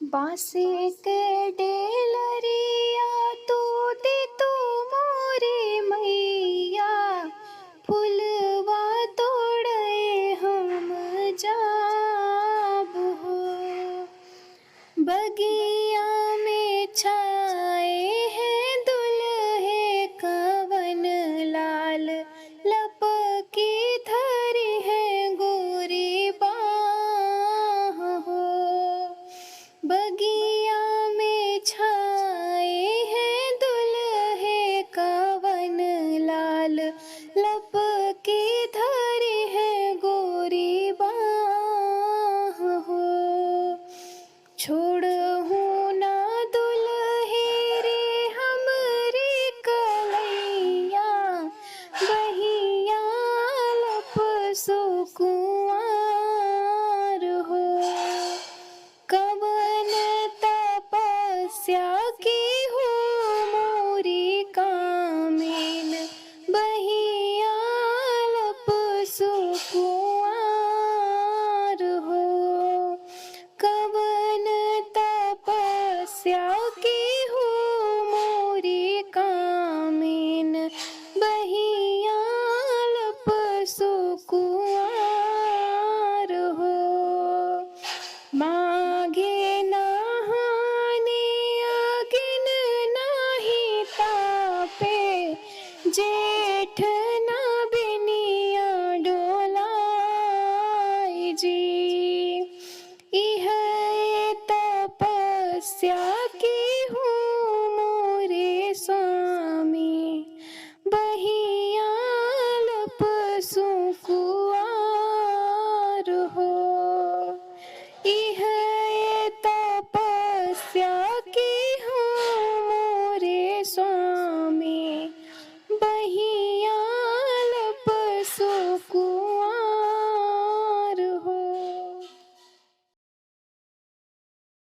बासे के डेलरिया तूती तू मोरी मैया, फुलवा तोड़े हम जाब हो। बगिया में छाए हैं दुल्हे कवन लाल, लपकी धरी है गोरी बाह हो। बगिया में छाए हैं दुल्हे कवन लाल, लपकी धरी है गोरी बाह हो। छोड़हूँ ना दुल्हे रे हमरी कलैया, बहिया लपसो कुंवार हो। कवन तपस्या की हो मोरी कामिन, बहिया लपसो कुंवार हो। कवन तपस्या की हो मोरी कामिन, बहिया लपसो कुंवार हो। माघे नहाने अगिन नाही तापे, जेठ ना बिनिया डोलाय जी। इह तपस्या